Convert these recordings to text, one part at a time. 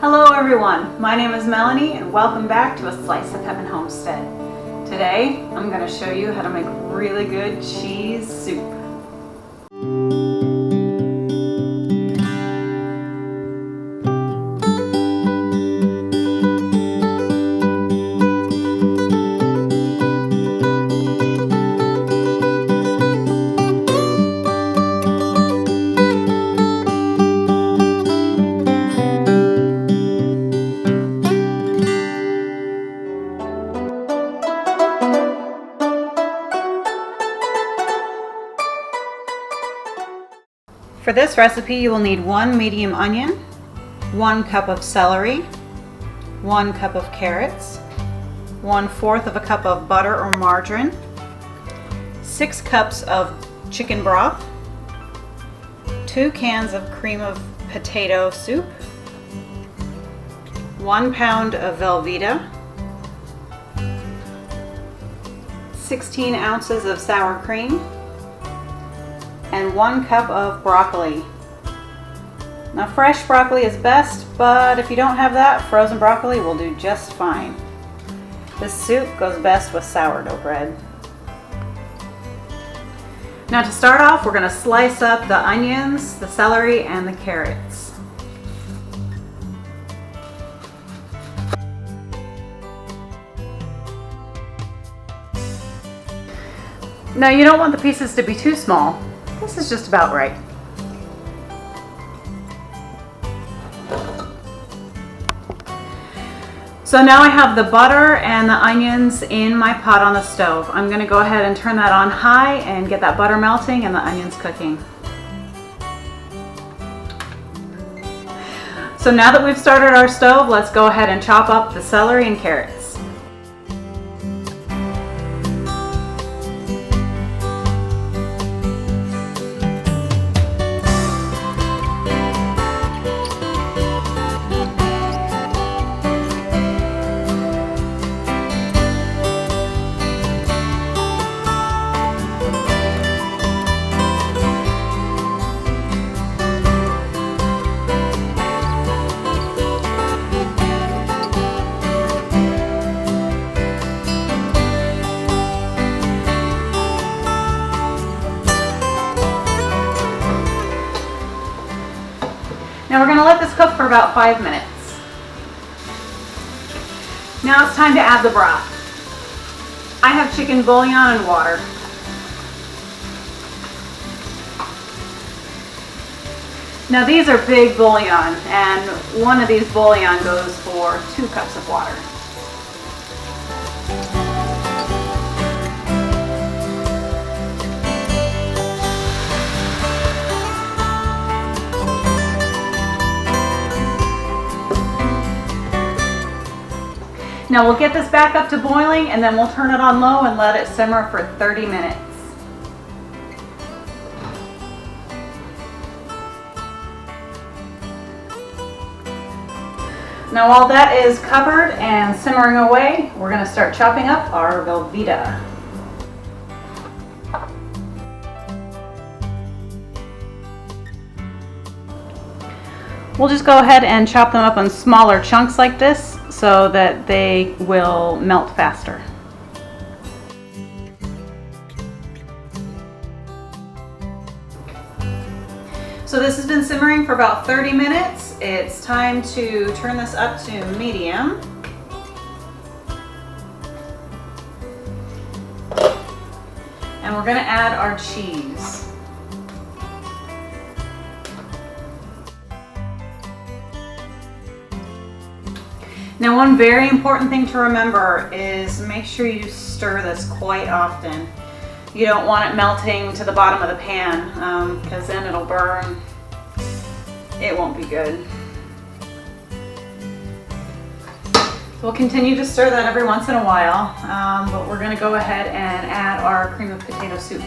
Hello everyone, my name is Melanie and welcome back to A Slice of Heaven Homestead. Today I'm going to show you how to make really good cheese soup. For this recipe, you will need 1 medium onion, 1 cup of celery, 1 cup of carrots, 1/4 of a cup of butter or margarine, 6 cups of chicken broth, 2 cans of cream of potato soup, 1 pound of velvetta, 16 ounces of sour cream, and 1 cup of broccoli. Now fresh broccoli is best, but if you don't have that, frozen broccoli will do just fine. This soup goes best with sourdough bread. Now to start off, we're going to slice up the onions, the celery, and the carrots. Now you don't want the pieces to be too small. This is just about right. So now I have the butter and the onions in my pot on the stove. I'm going to go ahead and turn that on high and get that butter melting and the onions cooking. So now that we've started our stove, let's go ahead and chop up the celery and carrots. Now we're going to let this cook for about 5 minutes. Now it's time to add the broth. I have chicken bouillon and water. Now these are big bouillon, and one of these bouillon goes for 2 cups of water. Now we'll get this back up to boiling and then we'll turn it on low and let it simmer for 30 minutes. Now while that is covered and simmering away, we're going to start chopping up our velvetta. We'll just go ahead and chop them up in smaller chunks like this so that they will melt faster. So this has been simmering for about 30 minutes. It's time to turn this up to medium. And we're going to add our cheese. Now one very important thing to remember is make sure you stir this quite often. You don't want it melting to the bottom of the pan because then it'll burn. It won't be good. So we'll continue to stir that every once in a while, but we're going to go ahead and add our cream of potato soup.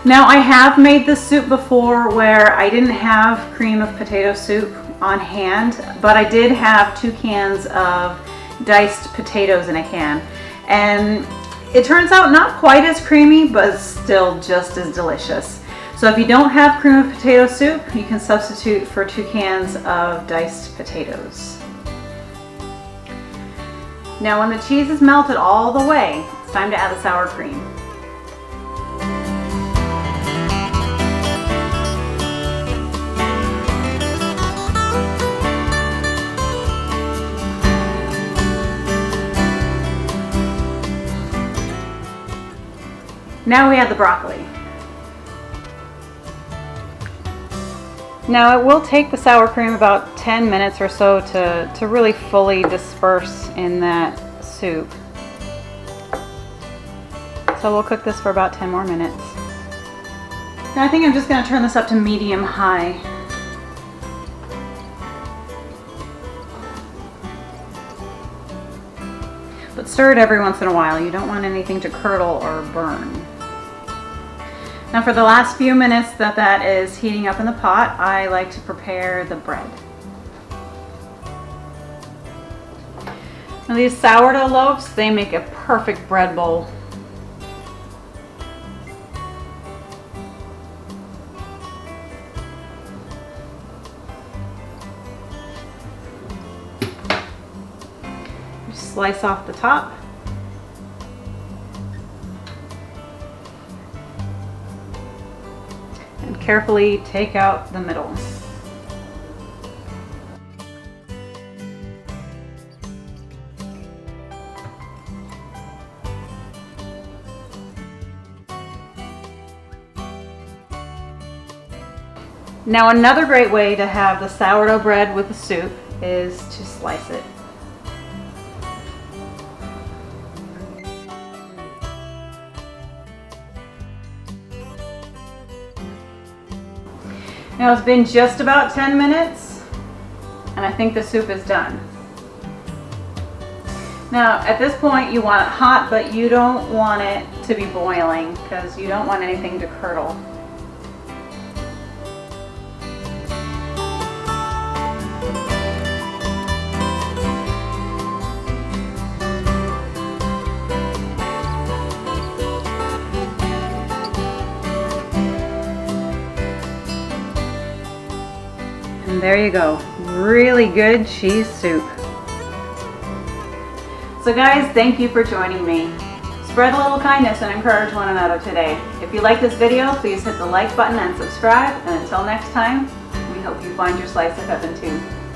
Now I have made this soup before where I didn't have cream of potato soup on hand, but I did have 2 cans of diced potatoes in a can. And it turns out not quite as creamy, but still just as delicious. So if you don't have cream of potato soup, you can substitute for 2 cans of diced potatoes. Now when the cheese is melted all the way, it's time to add the sour cream. Now we add the broccoli. Now it will take the sour cream about 10 minutes or so to really fully disperse in that soup. So we'll cook this for about 10 more minutes. Now I think I'm just going to turn this up to medium-high. But stir it every once in a while. You don't want anything to curdle or burn. Now for the last few minutes that is heating up in the pot, I like to prepare the bread. Now these sourdough loaves, they make a perfect bread bowl. Just slice off the top. And carefully take out the middle. Now another great way to have the sourdough bread with the soup is to slice it. Now it's been just about 10 minutes and I think the soup is done. Now at this point you want it hot, but you don't want it to be boiling because you don't want anything to curdle. And there you go, really good cheese soup. So guys, thank you for joining me. Spread a little kindness and encourage one another today. If you like this video, please hit the like button and subscribe. And until next time, we hope you find your slice of heaven too.